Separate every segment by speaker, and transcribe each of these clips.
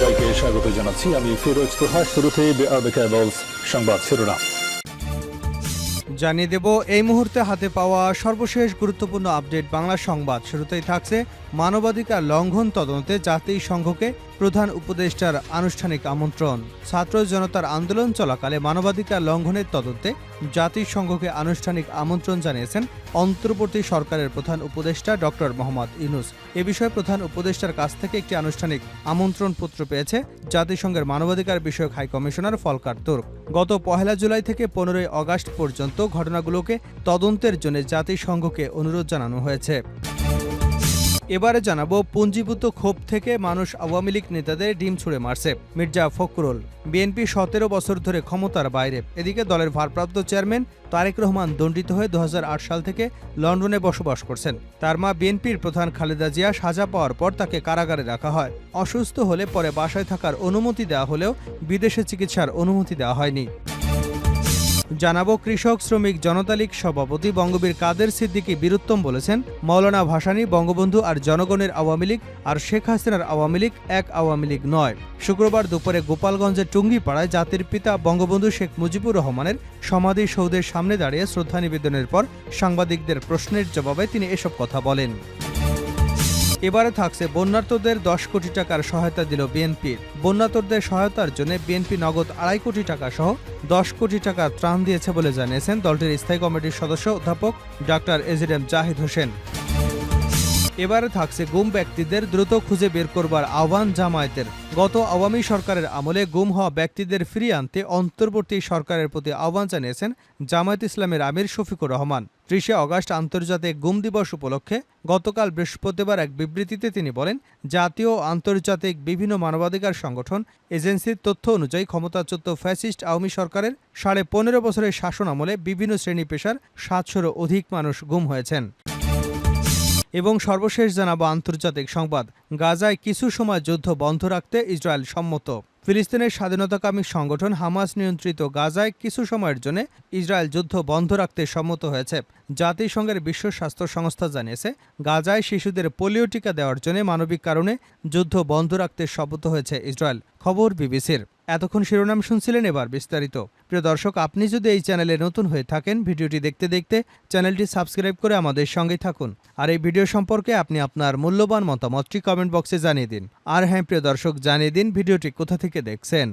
Speaker 1: সবাইকে স্বাগত জানাচ্ছি। আমি ফিরোজ তোহা। শুরুতেই সংবাদ শিরোনাম
Speaker 2: জানিয়ে দেব এই মুহূর্তে হাতে পাওয়া সর্বশেষ গুরুত্বপূর্ণ আপডেট বাংলা সংবাদ। শুরুতেই থাকছে মানবাধিকার লঙ্ঘন তদন্তে জাতিসংঘকে প্রধান উপদেষ্টার আনুষ্ঠানিক আমন্ত্রণ। ছাত্র জনতার আন্দোলন চলাকালে মানবাধিকার লঙ্ঘনের তদন্তে জাতিসংঘকে আনুষ্ঠানিক আমন্ত্রণ জানিয়েছেন অন্তর্বর্তী সরকারের প্রধান উপদেষ্টা ডক্টর মোহাম্মদ ইউনূস। এ বিষয়ে প্রধান উপদেষ্টার কাছ থেকে একটি আনুষ্ঠানিক আমন্ত্রণ পত্র পেয়েছে জাতিসংঘের মানবাধিকার বিষয়ক হাই কমিশনার ফলকার তুর্ক। গত ১ জুলাই থেকে ১৫ আগস্ট পর্যন্ত ঘটনাগুলোকে তদন্তের জন্য জাতিসংঘকে অনুরোধ জানানো হয়েছে। এবারে জানাবো পুঞ্জীভূত ক্ষোভ থেকে মানুষ আওয়ামী লীগ নেতাদের ডিম ছুঁড়ে মারছে। মির্জা ফখরুল বিএনপি ১৭ বছর ধরে ক্ষমতার বাইরে। এদিকে দলের ভারপ্রাপ্ত চেয়ারম্যান তারেক রহমান দণ্ডিত হয়ে ২০০৮ সাল থেকে লন্ডনে বসবাস করছেন। তার মা বিএনপির প্রধান খালেদা জিয়া সাজা পাওয়ার পর তাকে কারাগারে রাখা হয়। অসুস্থ হলে পরে বাসায় থাকার অনুমতি দেওয়া হলেও বিদেশে চিকিৎসার অনুমতি দেওয়া হয়নি। জানাবো কৃষক শ্রমিক জনতা লীগ সভাপতি বঙ্গবীর কাদের সিদ্দিকী বীরুত্তম বলেছেন, মৌলানা ভাসানী বঙ্গবন্ধু আর জনগণের আওয়ামী লীগ আর শেখ হাসিনার আওয়ামী লীগ এক আওয়ামী লীগ নয়। শুক্রবার দুপুরে গোপালগঞ্জের টুঙ্গিপাড়ায় জাতির পিতা বঙ্গবন্ধু শেখ মুজিবুর রহমানের সমাধিসৌধের সামনে দাঁড়িয়ে শ্রদ্ধা নিবেদনের পর সাংবাদিকদের প্রশ্নের জবাবে তিনি এসব কথা বলেন। এবারে থাকছে বন্যার্তদের ১০ কোটি টাকার সহায়তা দিল বিএনপি। বন্যার্তদের সহায়তার জন্য বিএনপি নগদ ২.৫ কোটি টাকা সহ ১০ কোটি টাকা ত্রাণ দিয়েছে বলে জানিয়েছেন দলটির স্থায়ী কমিটির সদস্য অধ্যাপক ডক্টর এজিএম জাহিদ হোসেন। এবারে থাকছে গুম ব্যক্তিদের দ্রুত খুঁজে বের করবার আহ্বান জামায়াতের। গত আওয়ামী সরকারের আমলে গুম হওয়া ব্যক্তিদের ফিরিয়ে আনতে অন্তর্বর্তী সরকারের প্রতি আহ্বান জানিয়েছেন জামায়াত ইসলামের আমির শফিকুর রহমান। ৩০ আগস্ট আন্তর্জাতিক গুম দিবস উপলক্ষে গতকাল বৃহস্পতিবার এক বিবৃতিতে তিনি বলেন, জাতীয় ও আন্তর্জাতিক বিভিন্ন মানবাধিকার সংগঠন এজেন্সির তথ্য অনুযায়ী ক্ষমতাচ্যুত ফ্যাসিস্ট আওয়ামী সরকারের ১৫.৫ বছরের শাসন আমলে বিভিন্ন শ্রেণী পেশার ৭০০-র অধিক মানুষ গুম হয়েছেন। এবং সর্বশেষ জানাবো আন্তর্জাতিক সংবাদ। গাজায় কিছু সময় যুদ্ধ বন্ধ রাখতে ইসরায়েল সম্মত। ফিলিস্তিনের স্বাধীনতাকামী সংগঠন হামাস নিয়ন্ত্রিত গাজায় কিছু সময়ের জন্য ইসরায়েল যুদ্ধ বন্ধ রাখতে সম্মত হয়েছে। জাতিসংঘের বিশ্ব স্বাস্থ্য সংস্থা জানিয়েছে, গাজায় শিশুদের পোলিও টিকা দেওয়ার জন্য মানবিক কারণে যুদ্ধ বন্ধ রাখতে সম্মত হয়েছে ইসরায়েল। খবর বিবিসির। এতক্ষণ শিরোনাম শুনছিলেন, এবার বিস্তারিত। প্রিয় দর্শক, আপনি যদি এই চ্যানেলে নতুন হয়ে থাকেন, ভিডিওটি দেখতে দেখতে চ্যানেলটি সাবস্ক্রাইব করে আমাদের সঙ্গেই থাকুন। আর এই ভিডিও সম্পর্কে আপনি আপনার মূল্যবান মতামতটি কমেন্ট বক্সে জানিয়ে দিন। আর হ্যাঁ প্রিয় দর্শক, জানিয়ে দিন ভিডিওটি কোথা থেকে দেখছেন।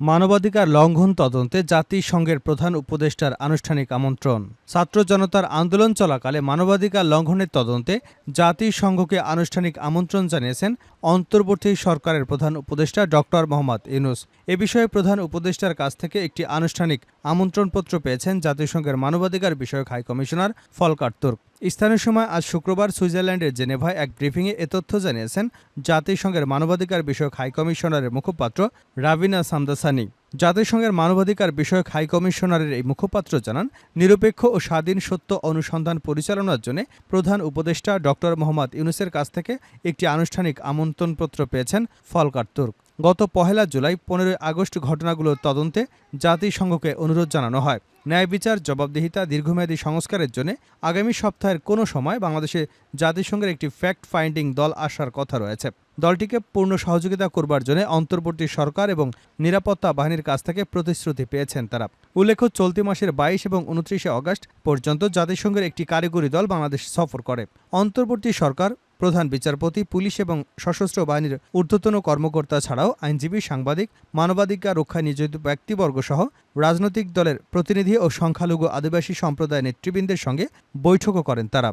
Speaker 2: মানবাধিকার লঙ্ঘন তদন্তে জাতিসংঘের প্রধান উপদেষ্টার আনুষ্ঠানিক আমন্ত্রণ। ছাত্র জনতার আন্দোলন চলাকালে মানবাধিকার লঙ্ঘনের তদন্তে জাতিসংঘকে আনুষ্ঠানিক আমন্ত্রণ জানিয়েছেন অন্তর্বর্তী সরকারের প্রধান উপদেষ্টা ডক্টর মোহাম্মদ ইউনূস। এ বিষয়ে প্রধান উপদেষ্টার কাছ থেকে একটি আনুষ্ঠানিক আমন্ত্রণপত্র পেয়েছেন জাতিসংঘের মানবাধিকার বিষয়ক হাই কমিশনার ফলকার তুর্ক। স্থানীয় সময় আজ শুক্রবার সুইজারল্যান্ডের জেনেভায় এক ব্রিফিংয়ে এ তথ্য জানিয়েছেন জাতিসংঘের মানবাধিকার বিষয়ক হাই কমিশনারের মুখপাত্র রাভিনা সামদাসানি। জাতিসংঘের মানবাধিকার বিষয়ক হাই কমিশনারের এই মুখপাত্র জানান, নিরপেক্ষ ও স্বাধীন সত্য অনুসন্ধান পরিচালনার জন্য প্রধান উপদেষ্টা ডক্টর মোহাম্মদ ইউনূসের কাছ থেকে একটি আনুষ্ঠানিক আমন্ত্রণপত্র পেয়েছেন ফলকার তুর্ক। গত ১ জুলাই ১৫ আগস্ট ঘটনাগুলোর তদন্তে জাতিসংঘকে অনুরোধ জানানো হয়। ন্যায় বিচার, জবাবদিহিতা, দীর্ঘমেয়াদী সংস্কারের জন্য আগামী সপ্তাহের কোনো সময় বাংলাদেশে জাতিসংঘের একটি ফ্যাক্ট ফাইন্ডিং দল আসার কথা রয়েছে। দলটিকে পূর্ণ সহযোগিতা করবার জন্য অন্তর্বর্তী সরকার এবং নিরাপত্তা বাহিনীর কাছ থেকে প্রতিশ্রুতি পেয়েছেন তারা। উল্লেখ্য, চলতি মাসের ২২ এবং ২৯ আগস্ট পর্যন্ত জাতিসংঘের একটি কারিগরি দল বাংলাদেশ সফর করে। অন্তর্বর্তী সরকার প্রধান বিচারপতি, পুলিশ এবং সশস্ত্র বাহিনীর ঊর্ধ্বতন কর্মকর্তা ছাড়াও আইনজীবী, সাংবাদিক, মানবাধিকার রক্ষায় নিয়োজিত ব্যক্তিবর্গ সহ রাজনৈতিক দলের প্রতিনিধি ও সংখ্যালঘু আদিবাসী সম্প্রদায়ের নেতৃবৃন্দের সঙ্গে বৈঠকও করেন তারা।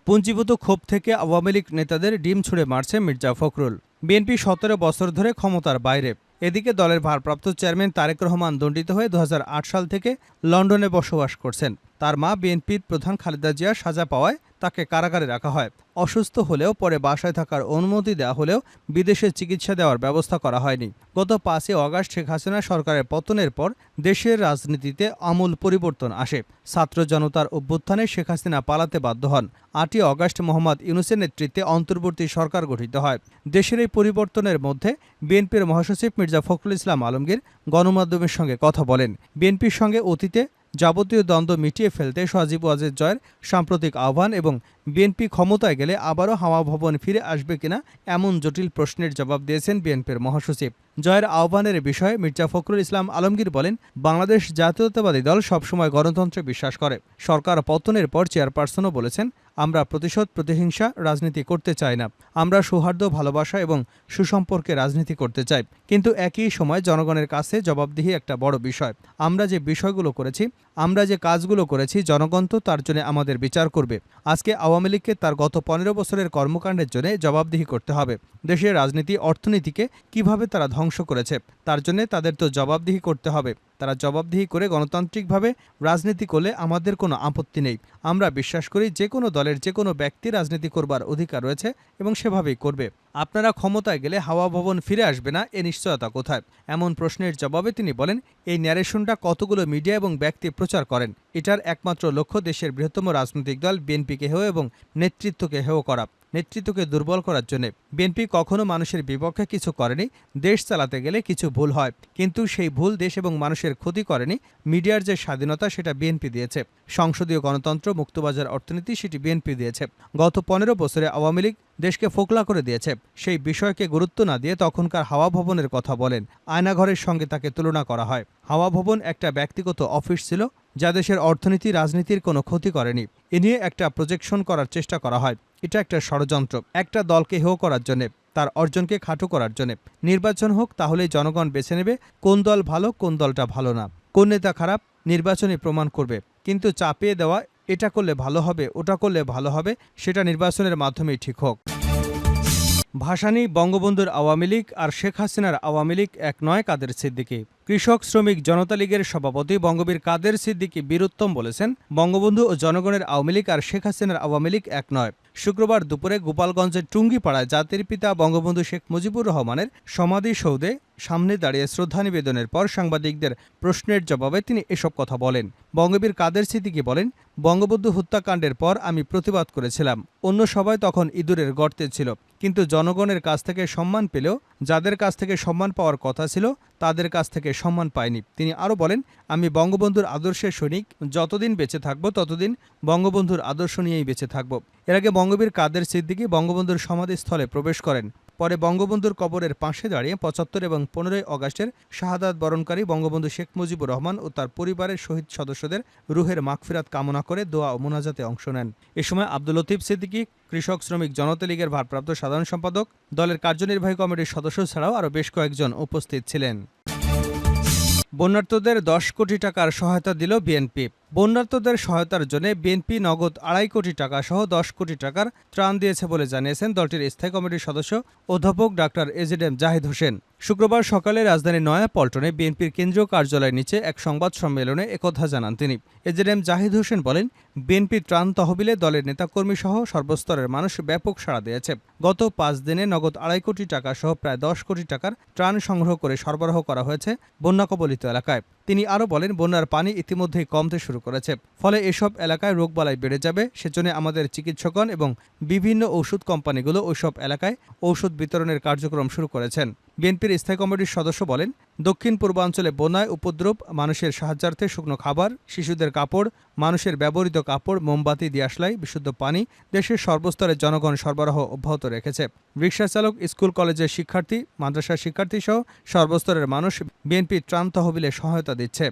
Speaker 2: পুঞ্জীভূত ক্ষোভ থেকে আওয়ামী লীগ নেতাদের ডিম ছুঁড়ে মারছে মির্জা ফখরুল। বিএনপি ১৭ বছর ধরে ক্ষমতার বাইরে। এদিকে দলের ভারপ্রাপ্ত চেয়ারম্যান তারেক রহমান দণ্ডিত হয়ে ২০০৮ সাল থেকে লন্ডনে বসবাস করছেন। তার মা বিএনপির প্রধান খালেদা জিয়া সাজা পাওয়ায় তাকে কারাগারে রাখা হয়। অসুস্থ হলেও পরে বাসায় থাকার অনুমতি দেওয়া হলেও বিদেশে চিকিৎসা দেওয়ার ব্যবস্থা করা হয়নি। গত ৫ আগস্ট শেখ হাসিনা সরকারের পতনের পর দেশের রাজনীতিতে আমূল পরিবর্তন আসে। ছাত্র জনতার অভ্যুত্থানে শেখ হাসিনা পালাতে বাধ্য হন। ৮ আগস্ট মোহাম্মদ ইউনূসের নেতৃত্বে অন্তর্বর্তী সরকার গঠিত হয়। দেশের এই পরিবর্তনের মধ্যে বিএনপির মহাসচিব মির্জা ফখরুল ইসলাম আলমগীর গণমাধ্যমের সঙ্গে কথা বলেন। বিএনপির সঙ্গে অতীতে যাবতীয় দ্বন্দ্ব মিটিয়ে ফেলতে সজীব ওয়াজেদ জয়ের সাম্প্রতিক আহ্বান এবং বিএনপি ক্ষমতায় গেলে আবারও হাওয়া ভবন ফিরে আসবে কিনা এমন জটিল প্রশ্নের জবাব দিয়েছেন বিএনপির মহাসচিব। জয়ের আহ্বানের বিষয়ে মির্জা ফখরুল ইসলাম আলমগীর বলেন, বাংলাদেশ জাতীয়তাবাদী দল সবসময় গণতন্ত্রে বিশ্বাস করে। সরকার পতনের পর চেয়ারপারসনও বলেছেন, আমরা প্রতিশোধ প্রতিহিংসা রাজনীতি করতে চাই না, আমরা সৌহার্দ্য ভালোবাসা এবং সুসম্পর্কে রাজনীতি করতে চাই। কিন্তু একই সময় জনগণের কাছে জবাবদিহি একটা বড় বিষয়। আমরা যে বিষয়গুলো করেছি, আমরা যে কাজগুলো করেছি, জনগণ তো তার জন্য আমাদের বিচার করবে। আজকে আওয়ামী লীগকে তার গত 15 বছরের কর্মকাণ্ডের জন্য জবাবদিহি করতে হবে। দেশের রাজনীতি অর্থনীতিকে কিভাবে তারা ধ্বংস করেছে, তার জন্য তাদের তো জবাবদিহি করতে হবে। তারা জবাবদিহি করে গণতান্ত্রিকভাবে রাজনীতি করলে আমাদের কোনো আপত্তি নেই। আমরা বিশ্বাস করি যে কোনো দলের যে কোনো ব্যক্তি রাজনীতি করবার অধিকার রয়েছে এবং সেভাবেই করবে। আপনারা ক্ষমতায় গেলে হাওয়া ভবন ফিরে আসবে না, এ নিশ্চয়তা কোথায়? এমন প্রশ্নের জবাবে তিনি বলেন, এই ন্যারেশনটা কতগুলো মিডিয়া এবং ব্যক্তি প্রচার করেন। এটার একমাত্র লক্ষ্য দেশের বৃহত্তম রাজনৈতিক দল বিএনপিকে হেয় এবং নেতৃত্বকে হেয় করা, নেতৃত্বকে দুর্বল করার জন্য। বিএনপি কখনো মানুষের বিপক্ষে কিছু করেনি। দেশ চালাতে গেলে কিছু ভুল হয়, কিন্তু সেই ভুল দেশ এবং মানুষের ক্ষতি করেনি। মিডিয়ার যে স্বাধীনতা সেটা বিএনপি দিয়েছে। সংসদীয় গণতন্ত্র, মুক্তবাজার অর্থনীতি সেটি বিএনপি দিয়েছে। গত 15 বছরে আওয়ামী লীগ দেশকে ফোকলা করে দিয়েছে। সেই বিষয়কে গুরুত্ব না দিয়ে তখনকার হাওয়া ভবনের কথা বলেন। আয়নাঘরের সঙ্গে তাকে তুলনা করা হয়। হাওয়া ভবন একটা ব্যক্তিগত অফিস ছিল যা দেশের অর্থনীতি রাজনীতির কোনো ক্ষতি করেনি। এ নিয়ে একটা প্রজেকশন করার চেষ্টা করা হয়। এটা একটা ষড়যন্ত্র, একটা দলকে হেয় করার জন্য, তার অর্জনকে খাটো করার জন্য। নির্বাচন হোক, তাহলেই জনগণ বেছে নেবে কোন দল ভালো, কোন দলটা ভালো না, কোন নেতা খারাপ, নির্বাচনে প্রমাণ করবে। কিন্তু চাপিয়ে দেওয়া, এটা করলে ভালো হবে, ওটা করলে ভালো হবে, সেটা নির্বাচনের মাধ্যমেই ঠিক হোক। ভাসানী বঙ্গবন্ধুর আওয়ামী লীগ আর শেখ হাসিনার আওয়ামী লীগ এক নয়, কাদের সিদ্দিকী। কৃষক শ্রমিক জনতা লীগের সভাপতি বঙ্গবীর কাদের সিদ্দিকী বীরুত্তম বলেছেন, বঙ্গবন্ধু ও জনগণের আওয়ামী লীগ আর শেখ হাসিনার আওয়ামী লীগ এক নয়। শুক্রবার দুপুরে গোপালগঞ্জের টুঙ্গিপাড়ায় জাতির পিতা বঙ্গবন্ধু শেখ মুজিবুর রহমানের সমাধিসৌধে সামনে দাঁড়িয়ে শ্রদ্ধা নিবেদনের পর সাংবাদিকদের প্রশ্নের জবাবে তিনি এসব কথা বলেন। বঙ্গবীর কাদের সিদ্দিকী বলেন, বঙ্গবন্ধু হত্যাকাণ্ডের পর আমি প্রতিবাদ করেছিলাম। অন্য সবাই তখন ইঁদুরের গর্তে ছিল, কিন্তু জনগণের কাছ থেকে সম্মান পেলেও যাদের কাছ থেকে সম্মান পাওয়ার কথা ছিল তাদের কাছ থেকে সম্মান পায়নি। তিনি আরও বলেন, আমি বঙ্গবন্ধুর আদর্শের সৈনিক, যতদিন বেঁচে থাকব ততদিন বঙ্গবন্ধুর আদর্শ নিয়েই বেঁচে থাকব। এর আগে বঙ্গবীর কাদের সিদ্দিকী বঙ্গবন্ধুর সমাধিস্থলে প্রবেশ করেন। পরে বঙ্গবন্ধুর কবরের পাশে দাঁড়িয়ে 75 এবং 15 অগাস্টের শাহাদাত বরণকারী বঙ্গবন্ধু শেখ মুজিবুর রহমান ও তার পরিবারের শহীদ সদস্যদের রুহের মাগফিরাত কামনা করে দোয়া ও মোনাজাতে অংশ নেন। এ সময় আব্দুল লতিফ সিদ্দিকী, কৃষক শ্রমিক জনতা লীগের ভারপ্রাপ্ত সাধারণ সম্পাদক, দলের কার্যনির্বাহী কমিটির সদস্য ছাড়াও আরও বেশ কয়েকজন উপস্থিত ছিলেন। বন্যার্তদের 10 কোটি টাকার সহায়তা দিল বিএনপি। বন্যার্তদের সহায়তার জন্য বিএনপি নগদ 2.5 কোটি টাকা সহ 10 কোটি টাকার ত্রাণ দিয়েছে বলে জানিয়েছেন দলটির স্থায়ী কমিটির সদস্য অধ্যাপক ডাক্তার এজেডএম জাহিদ হোসেন। শুক্রবার সকালে রাজধানীর নয়াপল্টনে বিএনপির কেন্দ্রীয় কার্যালয়ের নিচে এক সংবাদ সম্মেলনে একথা জানান তিনি। এজেডএম জাহিদ হোসেন বলেন, বিএনপি ত্রাণ তহবিলে দলের নেতাকর্মী সহ সর্বস্তরের মানুষ ব্যাপক সাড়া দিয়েছে। গত 5 দিনে নগদ 2.5 কোটি টাকা সহ প্রায় 10 কোটি টাকার ত্রাণ সংগ্রহ করে সরবরাহ করা হয়েছে বন্যা কবলিত এলাকায়। তিনি আরও বলেন, বন্যার পানি ইতিমধ্যেই কমতে শুরু করেছে, ফলে এসব এলাকায় রোগবালাই বেড়ে যাবে। সেজন্য আমাদের চিকিৎসকগণ এবং বিভিন্ন ঔষধ কোম্পানিগুলো ওইসব এলাকায় ঔষধ বিতরণের কার্যক্রম শুরু করেছেন। বিএনপির স্থায়ী কমিটির সদস্য বলেন, দক্ষিণ পূর্বাঞ্চলে বন্যায় উপদ্রব, মানুষের সাহায্যার্থে শুকনো খাবার, শিশুদের কাপড়, মানুষের ব্যবহৃত কাপড়, মোমবাতি, দিয়াশলাই, বিশুদ্ধ পানি দেশের সর্বস্তরের জনগণ সরবরাহ অব্যাহত রেখেছে। রিকশা চালক, স্কুল কলেজের শিক্ষার্থী, মাদ্রাসার শিক্ষার্থী সহ সর্বস্তরের মানুষ বিএনপি ত্রাণ তহবিলে সহায়তা দিচ্ছে।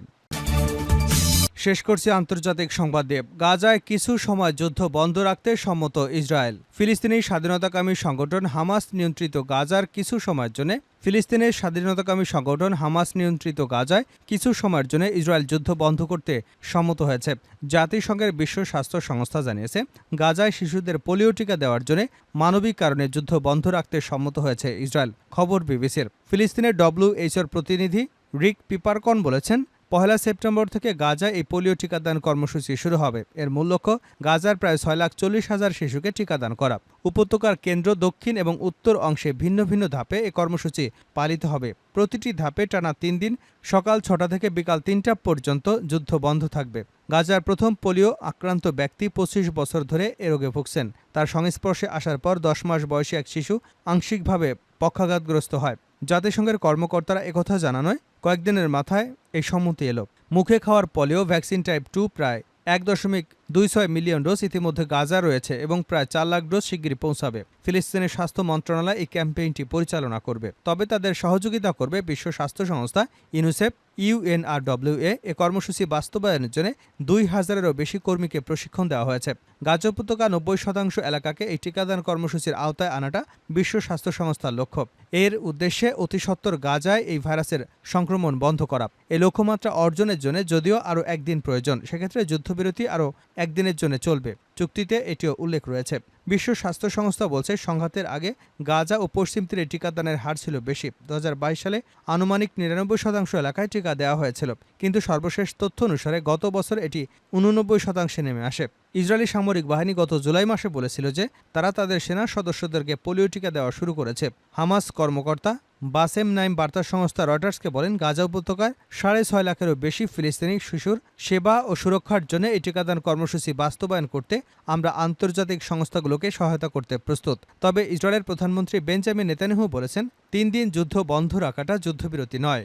Speaker 2: শেষ করছি আন্তর্জাতিক সংবাদ দিয়ে। গাজায় কিছু সময় যুদ্ধ বন্ধ রাখতে সম্মত ইসরায়েল। ফিলিস্তিনি স্বাধীনতাকামী সংগঠন হামাস নিয়ন্ত্রিত গাজার কিছু সময়ের জন্য ফিলিস্তিনের স্বাধীনতাকামী সংগঠন হামাস নিয়ন্ত্রিত গাজায় কিছু সময়ের জন্য ইসরায়েল যুদ্ধ বন্ধ করতে সম্মত হয়েছে। জাতিসংঘের বিশ্ব স্বাস্থ্য সংস্থা জানিয়েছে, গাজায় শিশুদের পোলিও টিকা দেওয়ার জন্য মানবিক কারণে যুদ্ধ বন্ধ রাখতে সম্মত হয়েছে ইসরায়েল। খবর বিবিসির। ফিলিস্তিনের WHOর প্রতিনিধি রিক পিপারকন বলেছেন, 1 সেপ্টেম্বর থেকে গাজায় এই পোলিও টিকাদান কর্মসূচি শুরু হবে। এর মূল লক্ষ্য গাজার প্রায় 6,40,000 শিশুকে টিকাদান করা। উপত্যকার কেন্দ্র, দক্ষিণ এবং উত্তর অংশে ভিন্ন ভিন্ন ধাপে এই কর্মসূচি পালিত হবে। প্রতিটি ধাপে টানা 3 দিন সকাল 6টা থেকে বিকাল 3টা পর্যন্ত যুদ্ধ বন্ধ থাকবে। গাজার প্রথম পোলিও আক্রান্ত ব্যক্তি 25 বছর ধরে এ রোগে ভুগছেন। তার সংস্পর্শে আসার পর 10 মাস বয়সী এক শিশু আংশিকভাবে পক্ষাঘাতগ্রস্ত হয়। জাতিসংঘের কর্মকর্তারা একথা জানানোয় কয়েকদিনের মাথায় এই সম্মতি এলো। মুখে খাওয়ার পলিও ভ্যাকসিন টাইপ 2 প্রায় 1.26 মিলিয়ন ডোজ ইতিমধ্যে গাজা রয়েছে এবং প্রায় 4 লাখ ডোজ শিগগিরই পৌঁছাবে। ফিলিস্তিনের স্বাস্থ্য মন্ত্রণালয় এই ক্যাম্পেইনটি পরিচালনা করবে, তবে তাদের সহযোগিতা করবে বিশ্ব স্বাস্থ্য সংস্থা, ইউনিসেফ, UNRWA। এ কর্মসূচি বাস্তবায়নের জন্য 2000-এরও বেশি কর্মীকে প্রশিক্ষণ দেওয়া হয়েছে। গাজা উপত্যকা 90% এলাকাকে এই টিকাদান কর্মসূচির আওতায় আনাটা বিশ্ব স্বাস্থ্য সংস্থার লক্ষ্য। এর উদ্দেশ্যে অতি সত্বর গাজায় এই ভাইরাসের সংক্রমণ বন্ধ করা। এই লক্ষ্যমাত্রা অর্জনের জন্য যদিও আরও একদিন প্রয়োজন, সেক্ষেত্রে যুদ্ধবিরতি আরও একদিনের জন্য চলবে। চুক্তিতে এটিও উল্লেখ রয়েছে। বিশ্ব স্বাস্থ্য সংস্থা বলছে, সংঘাতের আগে গাজা ও পশ্চিম তীরে টিকাদানের হার ছিল বেশি। 2022 সালে আনুমানিক 99% এলাকায় টিকা দেওয়া হয়েছিল, কিন্তু সর্বশেষ তথ্য অনুসারে গত বছর এটি 89% নেমে আসে। ইসরায়েলি সামরিক বাহিনী গত জুলাই মাসে বলেছিল যে তারা তাদের সেনা সদস্যদেরকে পোলিও টিকা দেওয়া শুরু করেছে। হামাস কর্মকর্তা বাসেম নাইম বার্তা সংস্থা রয়টার্সকে বলেন, গাজা উপত্যকার 6.5 লাখেরও বেশি ফিলিস্তিনি শিশুর সেবা ও সুরক্ষার জন্য এই টিকাদান কর্মসূচি বাস্তবায়ন করতে আমরা আন্তর্জাতিক সংস্থাগুলোকে সহায়তা করতে প্রস্তুত। তবে ইসরায়েলের প্রধানমন্ত্রী বেঞ্জামিন নেতানিয়াহু বলেছেন, 3 দিন যুদ্ধ বন্ধ রাখাটা যুদ্ধবিরতি নয়।